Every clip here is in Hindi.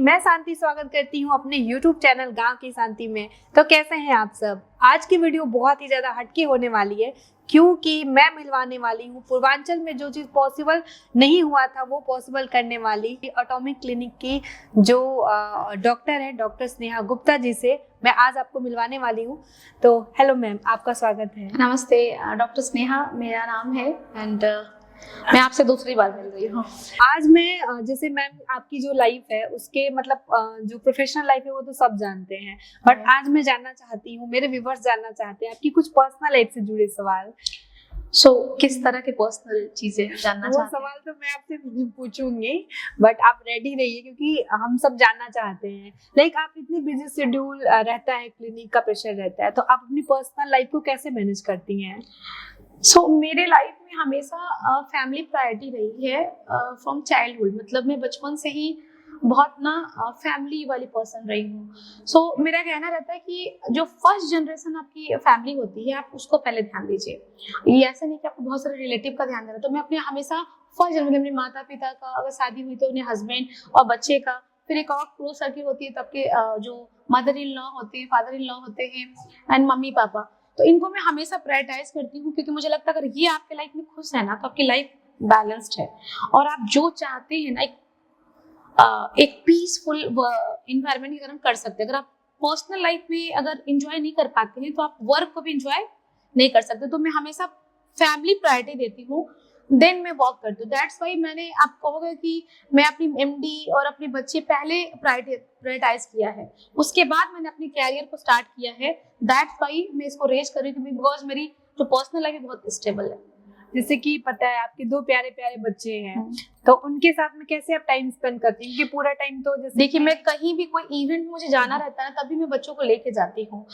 मैं शांति स्वागत करती हूँ अपने YouTube चैनल गांव की शांति में। तो कैसे हैं आप सब। आज की वीडियो बहुत ही ज़्यादा हटके होने वाली है क्योंकि मैं मिलवाने वाली हूँ पूर्वांचल में जो चीज़ पॉसिबल नहीं हुआ था वो पॉसिबल करने वाली एटॉमिक क्लिनिक की जो डॉक्टर है, डॉक्टर स्नेहा गुप्ता जी से मैं आज आपको मिलवाने वाली हूँ। तो हेलो मैम, आपका स्वागत है। नमस्ते, डॉक्टर स्नेहा मेरा नाम है एंड मैं आपसे दूसरी बार मिल रही हूँ। आज मैं जैसे मैम आपकी जो लाइफ है उसके मतलब जो प्रोफेशनल लाइफ है वो तो सब जानते हैं, बट आज मैं जानना चाहती हूँ, मेरे व्यूअर्स जानना चाहते हैं आपकी कुछ पर्सनल लाइफ से जुड़े सवाल। किस तरह के पर्सनल चीजें जानना चाहते हैं? वो सवाल तो मैं आपसे पूछूंगी, बट आप रेडी रहिए क्योंकि हम सब जानना चाहते हैं। लाइक आप इतनी बिजी शेड्यूल रहता है, क्लिनिक का प्रेशर रहता है, तो आप अपनी पर्सनल लाइफ को कैसे मैनेज करती हैं? मेरे लाइफ में हमेशा फैमिली प्रायोरिटी रही है फ्रॉम चाइल्डहुड। मतलब मैं बचपन से ही बहुत ना फैमिली वाली पर्सन रही हूँ। मेरा कहना रहता है कि जो फर्स्ट जनरेशन आपकी फैमिली होती है आप उसको पहले ध्यान दीजिए। ये ऐसा नहीं कि आपको बहुत सारे रिलेटिव का ध्यान देना। तो मैं अपने हमेशा फर्स्ट जनरेशन, अपने माता पिता का, अगर शादी हुई तो अपने हस्बैंड और बच्चे का, फिर एक और क्लोज सर्किल होती है तो आपके जो मदर इन लॉ होते हैं, फादर इन लॉ होते हैं एंड मम्मी पापा। तो इनको मैं हमेशा प्रायोरिटाइज करती हूँ क्योंकि मुझे लगता है अगर ये आपके लाइफ में खुश है ना तो आपकी लाइफ बैलेंस्ड है और आप जो चाहते हैं ना एक पीसफुल इन्वायरमेंट की तरह कर सकते हैं। अगर आप पर्सनल लाइफ में अगर एंजॉय नहीं कर पाते हैं तो आप वर्क को भी एंजॉय नहीं कर सकते। तो मैं हमेशा फैमिली प्रायोरिटी देती हूँ, देन मैं वर्क करती हूँ। दैट्स वाई मैंने आप कहोगे कि मैं अपनी एमडी और अपने बच्चे पहले प्रायोरिटाइज किया है, उसके बाद मैंने अपने कैरियर को स्टार्ट किया है। दैट्स वाई मैं इसको रेज कर रही हूँ बिकॉज मेरी जो पर्सनल लाइफ है बहुत स्टेबल है। जैसे कि पता है आपके दो प्यारे प्यारे बच्चे हैं, तो उनके साथ में कैसे आप टाइम स्पेंड करती हैं? क्योंकि पूरा टाइम तो जैसे देखिए मैं कहीं भी कोई इवेंट मुझे जाना रहता है तभी मैं बच्चों को लेके जाती हूँ।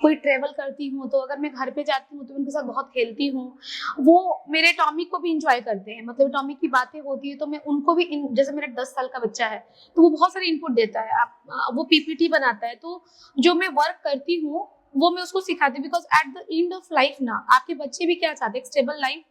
कोई ट्रेवल करती हूँ तो अगर मैं घर पे जाती हूँ तो उनके साथ बहुत खेलती हूँ। वो मेरे टॉमिक को भी इंजॉय करते हैं, मतलब टॉमिक की बातें होती है तो मैं उनको भी जैसे मेरा 10 साल का बच्चा है तो वो बहुत सारे इनपुट देता है। वो पीपीटी बनाता है तो जो मैं वर्क करती हूँ वो मैं उसको सिखाती हूँ। Because at the end of life ना आपके बच्चे भी क्या चाहते हैं, स्टेबल लाइफ।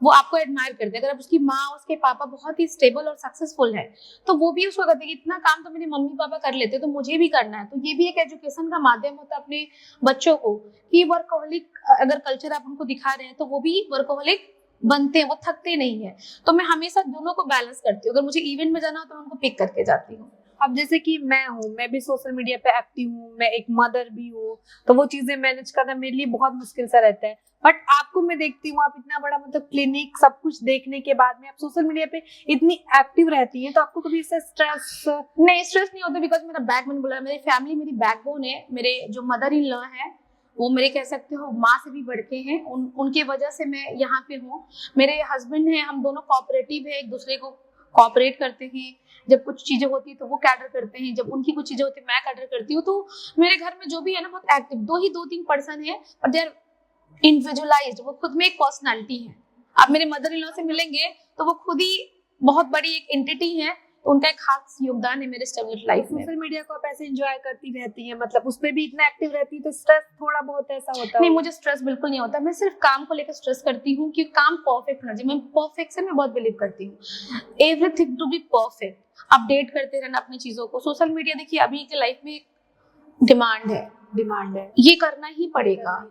वो आपको एडमायर करते हैं। अगर उसकी माँ उसके पापा बहुत ही स्टेबल और सक्सेसफुल है तो वो भी उसको कहते हैं कि इतना काम तो मेरे मम्मी पापा कर लेते तो मुझे भी करना है। तो ये भी एक एजुकेशन का माध्यम होता है अपने बच्चों को कि वर्कहोलिक अगर कल्चर आप उनको दिखा रहे हैं तो वो भी वर्कहोलिक बनते हैं, वो थकते नहीं है। तो मैं हमेशा दोनों को बैलेंस करती हूँ। अगर मुझे इवेंट में जाना हो तो मैं उनको पिक करके जाती हूँ। अब जैसे कि मैं हूँ, मैं भी सोशल मीडिया पे एक्टिव हूँ, मैं एक मदर भी हूँ, तो वो चीजें मैनेज करना मेरे लिए बहुत मुश्किल सा रहता है। बट आपको मैं देखती हूँ आप इतना बड़ा मतलब क्लिनिक सब कुछ देखने के बाद में आप सोशल मीडिया पे इतनी एक्टिव रहती हैं, तो आपको कभी इससे स्ट्रेस नहीं होता? बिकॉज मेरा मैंने बोला मेरी फैमिली मेरी बैकबोन है। मेरे जो मदर इन लॉ है वो मेरे कह सकते हो माँ से भी बढ़ के हैं। उनके वजह से मैं यहाँ पे हूँ। मेरे हस्बैंड है, हम दोनों कोऑपरेटिव है, एक दूसरे को कोऑपरेट करते हैं। जब कुछ चीजें होती है तो वो कैडर करते हैं, जब उनकी कुछ चीजें होती है मैं कैडर करती हूँ। तो मेरे घर में जो भी है ना बहुत एक्टिव, दो तीन पर्सन है और दे आर इंडिविजुअलाइज्ड। वो खुद में एक पर्सनालिटी है। आप मेरे मदर इन लॉ से मिलेंगे तो वो खुद ही बहुत बड़ी एक एंटिटी है। तो उनका एक खास योगदान है मेरे स्टेबल लाइफ में। सोशल मीडिया को आप ऐसे एंजॉय करती रहती हैं, मतलब उस पे भी इतना एक्टिव रहती है, तो स्ट्रेस थोड़ा बहुत ऐसा होता है? नहीं, मुझे स्ट्रेस बिल्कुल नहीं होता। मैं सिर्फ काम को लेकर स्ट्रेस करती हूँ कि काम परफेक्ट होना चाहिए। मैं परफेक्शन में बहुत बिलीव करती हूँ। Everything to be perfect, update करते रहना अपनी चीजों को। सोशल मीडिया देखिए अभी की लाइफ में डिमांड है, ये करना ही पड़ेगा।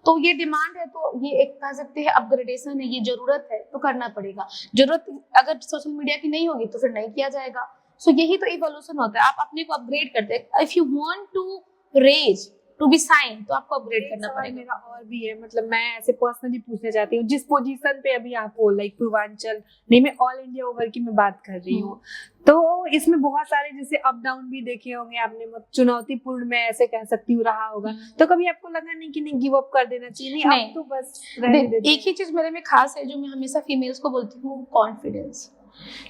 तो ये डिमांड है तो ये एक कह सकते हैं अपग्रेडेशन है, ये जरूरत है तो करना पड़ेगा। जरूरत अगर सोशल मीडिया की नहीं होगी तो फिर नहीं किया जाएगा। यही तो इवोल्यूशन होता है। आप अपने को अपग्रेड करते हैं। If you want to raise to be shine तो आपको अपग्रेड करना पड़ेगा। मेरा और भी है, मतलब मैं ऐसे पर्सनली पूछना चाहती हूँ, जिस पोजीशन पे अभी आप हो, लाइक पूर्वांचल नहीं, मैं ऑल इंडिया ओवर की मैं बात कर रही हूँ, तो इसमें बहुत सारे जैसे अप डाउन भी देखे होंगे आपने, मतलब चुनौतीपूर्ण मैं ऐसे कह सकती हूँ रहा होगा। तो कभी आपको लगा नहीं कि नहीं गिव अप कर देना चाहिए? नहीं, अब तो बस रहने देते हैं। एक ही चीज मेरे में खास है जो मैं हमेशा फीमेल्स को बोलती हूँ, कॉन्फिडेंस।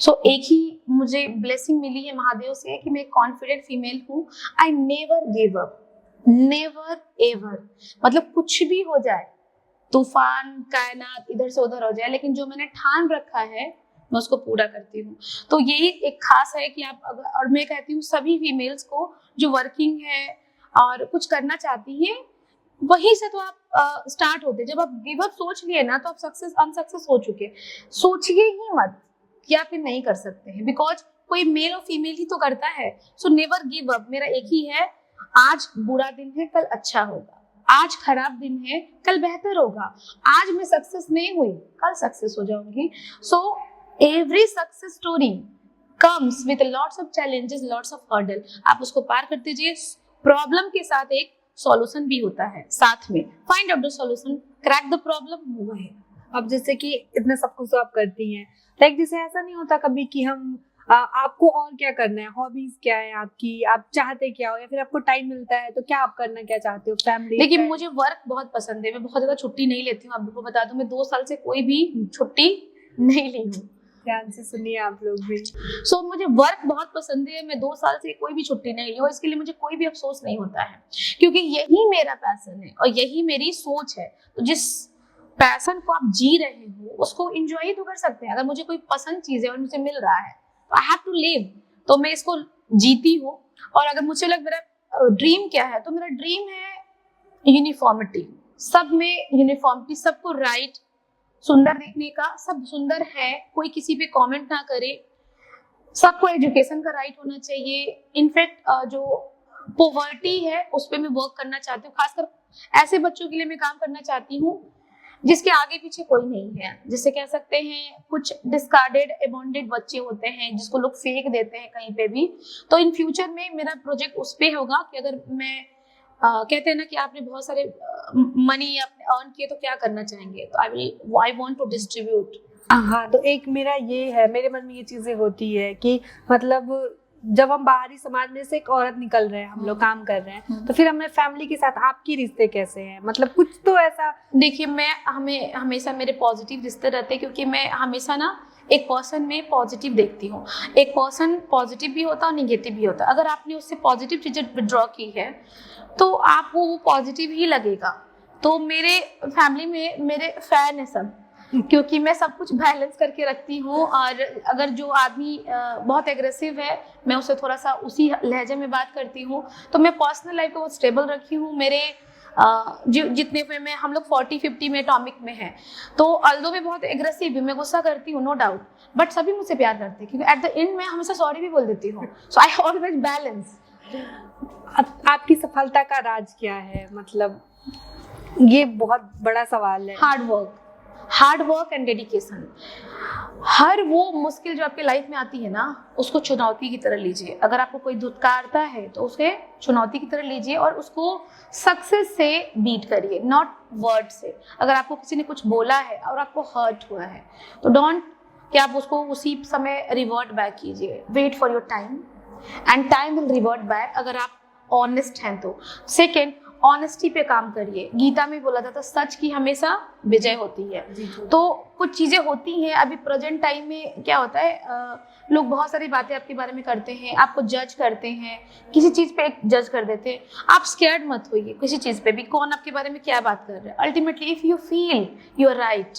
एक ही मुझे ब्लेसिंग मिली है महादेव से कि मैं एक कॉन्फिडेंट फीमेल हूँ। I never give up, never ever. मतलब कुछ भी हो जाए, तूफान कायनात इधर से उधर हो जाए, लेकिन जो मैंने ठान रखा है मैं उसको पूरा करती हूँ। तो यही एक खास है कि आप अगर, और मैं कहती हूँ सभी फीमेल्स को जो वर्किंग है और कुछ करना चाहती हैं, वहीं से तो आप स्टार्ट होते। जब आप गिव अप सोच लिए ना तो आप अनसक्सेस हो चुके। सोचिए ही मत कि आप फिर नहीं कर सकते हैं, बिकॉज कोई मेल और फीमेल ही तो करता है। So never give up. मेरा एक ही है, आज बुरा दिन है कल अच्छा होगा, आज खराब दिन है कल बेहतर होगा, आज मैं सक्सेस नहीं हुई कल सक्सेस हो जाऊंगी। So every success story comes with lots of challenges, lots of hurdle. आप उसको पार करते जाइए। प्रॉब्लम के साथ एक सॉल्यूशन भी होता है साथ में। Find out the solution, crack the problem, move ahead. अब जैसे कि इतना सब कुछ तो आप करती हैं, लाइक जैसे ऐसा नहीं होता कभी कि हम आपको और क्या करना है, हॉबीज क्या है आपकी, आप चाहते क्या हो, या फिर आपको टाइम मिलता है तो क्या आप करना क्या चाहते हो? फैमिली? देखिए, मुझे वर्क बहुत पसंद है, मैं बहुत ज्यादा छुट्टी नहीं लेती हूँ। आपको बता दूं, मैं 2 साल से कोई भी छुट्टी नहीं ली हूँ। ध्यान से सुनिए आप लोग भी। सो मुझे वर्क बहुत पसंद है, मैं 2 साल से कोई भी छुट्टी नहीं ली हूँ। इसके लिए मुझे कोई भी अफसोस नहीं होता है, क्योंकि यही मेरा पैशन है और यही मेरी सोच है। तो जिस पैशन को आप जी रहे हो उसको एंजॉय तो कर सकते हैं। अगर मुझे कोई पसंद चीज है और मुझे मिल रहा है तो आई हैव टू लिव, तो मैं इसको जीती हूँ। और अगर मुझे लग मेरा ड्रीम क्या है, तो मेरा ड्रीम है यूनिफॉर्मिटी, सब में यूनिफॉर्मिटी, सबको राइट, सुंदर देखने का, सब सुंदर है, कोई किसी पे कमेंट ना करे, सबको एजुकेशन का राइट होना चाहिए। इनफैक्ट जो पॉवर्टी है उस पे मैं वर्क करना चाहती हूँ। खासकर ऐसे बच्चों के लिए मैं काम करना चाहती हूँ जिसके आगे पीछे कोई नहीं है। जैसे कह सकते हैं कुछ डिस्कार्डेड अबॉन्डेड बच्चे होते हैं जिसको लोग फेंक देते हैं कहीं पे भी। तो इन फ्यूचर में मेरा प्रोजेक्ट उस पे होगा कि अगर मैं कहते हैं ना कि आपने बहुत सारे मनी आपने अर्न किए तो क्या करना चाहेंगे, तो आई वांट टू डिस्ट्रीब्यूट। हाँ, तो एक मेरा ये है, मेरे मन में ये चीजें होती है कि मतलब जब हम बाहरी समाज में से एक औरत निकल रहे हैं, हम लोग काम कर रहे हैं, तो फिर हमें फैमिली के साथ आपकी रिश्ते कैसे हैं? मतलब कुछ तो ऐसा। देखिए, मैं हमेशा मेरे पॉजिटिव रिश्ते रहते हैं, क्योंकि मैं हमेशा ना एक पर्सन में पॉजिटिव देखती हूँ। एक पर्सन पॉजिटिव भी होता है और निगेटिव भी होता है। अगर आपने उससे पॉजिटिव चीजें विड्रॉ की है तो आपको वो पॉजिटिव ही लगेगा। तो मेरे फैमिली में मेरे फैन है सब, क्योंकि मैं सब कुछ बैलेंस करके रखती हूँ। और अगर जो आदमी बहुत एग्रेसिव है, मैं उससे थोड़ा सा उसी लहजे में बात करती हूँ। तो मैं पर्सनल लाइफ को बहुत स्टेबल रखी हूँ। मेरे जितने पे मैं, हम लोग 40-50 में एटॉमिक में हैं, तो अल्दो मैं बहुत एग्रेसिव भी, मैं गुस्सा करती हूँ, नो डाउट, बट सभी मुझसे प्यार करते हैं, क्योंकि एट द एंड मैं हमेशा सॉरी भी बोल देती हूँ। सो आई ऑलवेज बैलेंस। आपकी सफलता का राज क्या है? मतलब ये बहुत बड़ा सवाल है। Hard work and dedication. हर वो मुश्किल जो आपके लाइफ में आती है ना, उसको चुनौती की तरह लीजिए। अगर आपको कोई धुतकारता है तो उसे चुनौती की तरह लीजिए और उसको सक्सेस से बीट करिए, नॉट वर्ड से। अगर आपको किसी ने कुछ बोला है और आपको हर्ट हुआ है तो डोंट कि आप उसको उसी समय रिवर्ट बैक कीजिए। Wait for your time and time will revert back, अगर आप ऑनेस्ट हैं तो। सेकेंड, ऑनेस्टी पे काम करिए। गीता में बोला जाता, सच की हमेशा विजय होती है। तो कुछ चीजें होती हैं अभी प्रेजेंट टाइम में, क्या होता है, लोग बहुत सारी बातें आपके बारे में करते हैं, आपको जज करते हैं, किसी चीज पे जज कर देते हैं। आप स्कैर्ड मत होइए किसी चीज पे भी, कौन आपके बारे में क्या बात कर रहा है। Ultimately if you feel you are right,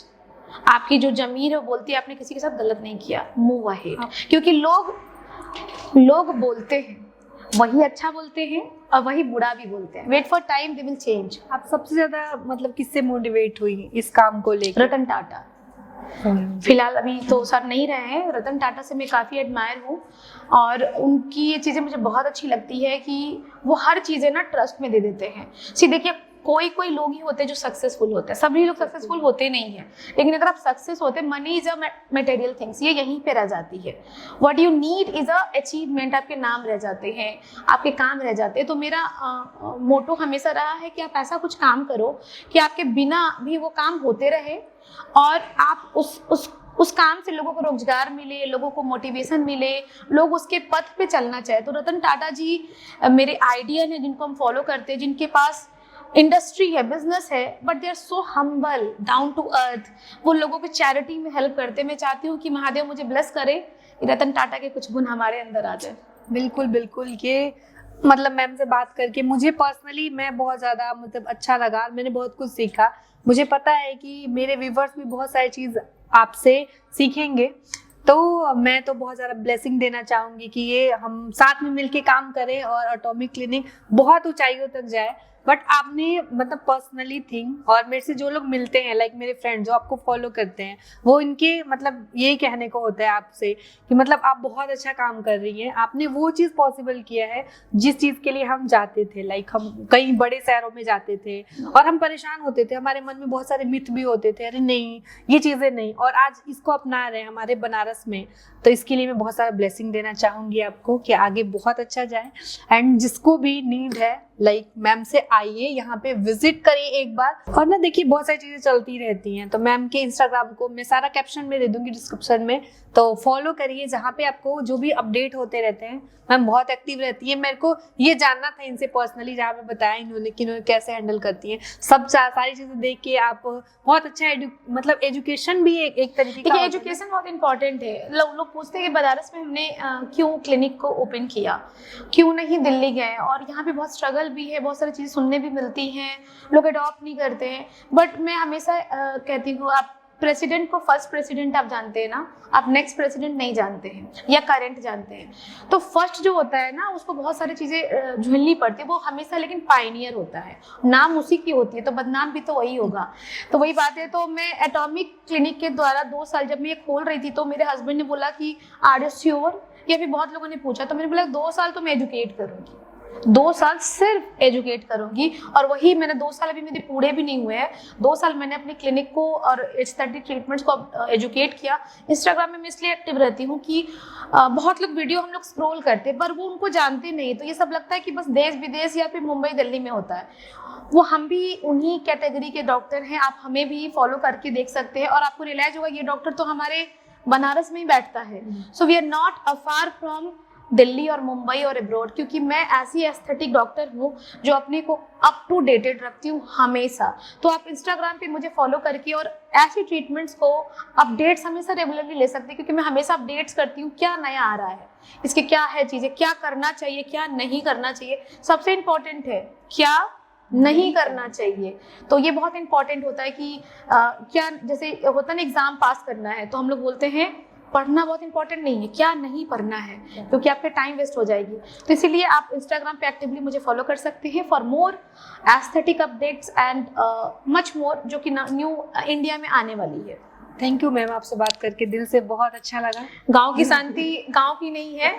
आपकी जो जमीर है बोलती है आपने किसी के साथ गलत नहीं किया, मूव अहेड। क्योंकि लोग बोलते हैं, वही अच्छा बोलते हैं और वही बुरा भी बोलते हैं। Wait for time, they will change. आप सबसे ज्यादा मतलब किससे मोटिवेट हुई इस काम को लेकर? रतन टाटा। फिलहाल अभी तो सर नहीं रहे हैं। रतन टाटा से मैं काफ़ी एडमायर हूँ और उनकी ये चीज़ें मुझे बहुत अच्छी लगती है कि वो हर चीज़ें ना ट्रस्ट में दे देते हैं। सी देखिए, कोई लोग ही होते हैं जो सक्सेसफुल होते हैं, सभी लोग सक्सेसफुल होते नहीं हैं। लेकिन अगर आप सक्सेस होते, money is a material things, ये यहीं पे रह जाती है। What you need is a achievement, आपके नाम रह जाते हैं, आपके काम रह जाते हैं। तो मेरा मोटो हमेशा रहा है कि आप ऐसा कुछ काम करो कि आपके बिना भी वो काम होते रहे और आप उस काम से लोगों को रोजगार मिले, लोगों को मोटिवेशन मिले, लोग उसके पथ पे चलना चाहे। तो रतन टाटा जी मेरे आइडियल हैं, जिनको हम फॉलो करते हैं, जिनके पास इंडस्ट्री है, बिजनेस है, but they are so humble, down to earth. वो लोगों को चैरिटी में हेल्प करते। मैं चाहती हूँ कि महादेव मुझे ब्लेस करे, रतन टाटा के कुछ गुण हमारे अंदर आ जाए। बिल्कुल बिल्कुल। ये मतलब मैम से बात करके मुझे पर्सनली मैं बहुत ज़्यादा मतलब अच्छा लगा, मैंने बहुत कुछ सीखा। मुझे पता है कि मेरे व्यूवर्स भी बहुत सारी चीज़ आपसे सीखेंगे, तो मैं तो बहुत ज़्यादा ब्लेसिंग देना चाहूँगी कि ये हम साथ में मिलके काम करें और एटॉमिक क्लिनिक बहुत ऊंचाइयों तक जाए। बट आपने मतलब पर्सनली थिंक, और मेरे से जो लोग मिलते हैं लाइक मेरे फ्रेंड जो आपको फॉलो करते हैं, वो इनके मतलब यही कहने को होता है आपसे कि मतलब आप बहुत अच्छा काम कर रही हैं, आपने वो चीज़ पॉसिबल किया है जिस चीज़ के लिए हम जाते थे। लाइक हम कई बड़े शहरों में जाते थे और हम परेशान होते थे, हमारे मन में बहुत सारे मिथ भी होते थे, अरे नहीं ये चीज़ें नहीं, और आज इसको अपना रहे हैं हमारे बनारस में। तो इसके लिए मैं बहुत सारा ब्लेसिंग देना चाहूँगी आपको कि आगे बहुत अच्छा जाए। एंड जिसको भी नीड है लाइक मैम से आइए, यहाँ पे विजिट करिए एक बार। और ना देखिए बहुत सारी चीज़ें चलती रहती हैं, तो मैम के इंस्टाग्राम को मैं सारा कैप्शन में दे दूंगी डिस्क्रिप्शन में, तो फॉलो करिए जहाँ पे आपको जो भी अपडेट होते रहते हैं। मैम बहुत एक्टिव रहती है, मेरे को ये जानना था इनसे पर्सनली, जहाँ पे बताया इन्होंने कि इन्होंने कैसे हैंडल करती हैं सब सारी चीज़ें देख के। आप बहुत अच्छा मतलब एजुकेशन भी एक तरीके का, एजुकेशन बहुत इंपॉर्टेंट है। लोग पूछते हैं कि बनारस में हमने क्यों क्लिनिक को ओपन किया, क्यों नहीं दिल्ली गए, और यहाँ पे बहुत स्ट्रगल भी है, बहुत सारी चीज़ें सुनने भी मिलती हैं, लोग अडॉप्ट नहीं करते हैं। बट मैं हमेशा कहती हूँ, आप प्रेसिडेंट को फर्स्ट प्रेसिडेंट आप जानते हैं ना, आप नेक्स्ट प्रेसिडेंट नहीं जानते हैं या करंट जानते हैं। तो फर्स्ट जो होता है ना, उसको बहुत सारी चीज़ें झेलनी पड़ती है, वो हमेशा लेकिन पायनियर होता है, नाम उसी की होती है, तो बदनाम भी तो वही होगा। तो वही बात है। तो मैं एटॉमिक क्लिनिक के द्वारा 2 साल जब मैं ये खोल रही थी, तो मेरे हस्बैंड ने बोला कि आर यू श्योर, या फिर बहुत लोगों ने पूछा, तो मैंने बोला 2 साल तो मैं एजुकेट करूँगी, 2 साल सिर्फ एजुकेट करूंगी। और वही मैंने 2 साल अभी मेरे पूरे भी नहीं हुए हैं, 2 साल मैंने अपने क्लिनिक को और एस्थेटिक ट्रीटमेंट्स को एजुकेट किया। इंस्टाग्राम में मैं इसलिए एक्टिव रहती हूँ कि बहुत लोग वीडियो हम लोग स्क्रॉल करते हैं, पर वो उनको जानते नहीं, तो ये सब लगता है कि बस देश विदेश या फिर मुंबई दिल्ली में होता है। वो हम भी उन्हीं कैटेगरी के डॉक्टर हैं, आप हमें भी फॉलो करके देख सकते हैं और आपको रियलाइज होगा ये डॉक्टर तो हमारे बनारस में ही बैठता है। So we are not afar from Delhi और मुंबई और अब्रॉड, क्योंकि मैं ऐसी एस्थेटिक डॉक्टर हूँ जो अपने को अप टू डेटेड रखती हूँ हमेशा। तो आप इंस्टाग्राम पे मुझे फॉलो करके और ऐसी ट्रीटमेंट्स को अपडेट्स हमेशा रेगुलरली ले सकते हैं, क्योंकि मैं हमेशा अपडेट्स करती हूँ क्या नया आ रहा है, इसके क्या है चीज़ें, क्या करना चाहिए क्या नहीं करना चाहिए। सबसे इम्पोर्टेंट है क्या नहीं करना चाहिए। तो ये बहुत इंपॉर्टेंट होता है कि क्या, जैसे होता है ना एग्जाम पास करना है, तो हम लोग बोलते हैं पढ़ना बहुत इंपॉर्टेंट नहीं है, क्या नहीं पढ़ना है, क्योंकि आपके टाइम वेस्ट हो जाएगी। तो इसीलिए आप इंस्टाग्राम पे एक्टिवली मुझे फॉलो कर सकते हैं for more aesthetic updates and much more, जो कि न्यू इंडिया में आने वाली है। थैंक यू मैम, आपसे बात करके दिल से बहुत अच्छा लगा। गांव की शांति गांव की नहीं है,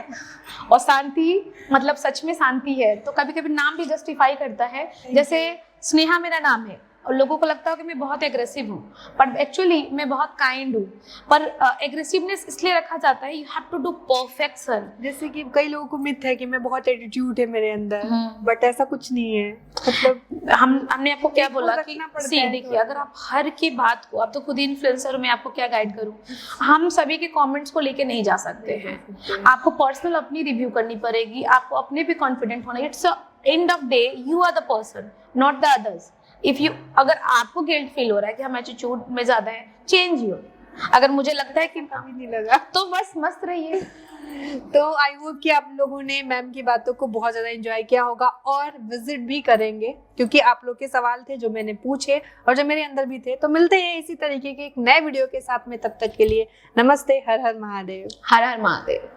और शांति मतलब सच में शांति है। तो कभी कभी नाम भी जस्टिफाई करता है, जैसे स्नेहा मेरा नाम है और लोगों को लगता है कि मैं बहुत एग्रेसिव हूँ, बट एक्चुअली मैं बहुत काइंड हूँ। पर एग्रेसिवनेस इसलिए रखा जाता है, you have to do perfection. जैसे कि कई लोगों को मिथ है कि मैं बहुत एटीट्यूड है मेरे अंदर, बट ऐसा कुछ नहीं है। मतलब हमने आपको क्या बोला कि देखिए, अगर आप हर की बात को, आप तो खुद ही इन्फ्लुएंसर हो, मैं आपको क्या गाइड करूँ, हम सभी के कमेंट्स को लेके नहीं जा सकते हैं। आपको पर्सनल अपनी रिव्यू करनी पड़ेगी, आपको अपने पे कॉन्फिडेंट होना। It's end of day you are the person, not the others. If you, अगर आपको गिल्ट फील हो रहा है कि हम एटीट्यूड में ज्यादा है, चेंज यू। अगर मुझे लगता है कि कभी नहीं लगा, तो बस मस्त रहिए। तो आई होप कि आप लोगों ने मैम की बातों को बहुत ज्यादा एंजॉय किया होगा और विजिट भी करेंगे, क्योंकि आप लोग के सवाल थे जो मैंने पूछे और जो मेरे अंदर भी थे। तो मिलते हैं इसी तरीके के एक नए वीडियो के साथ में, तब तक के लिए नमस्ते, हर हर महादेव। हर हर महादेव।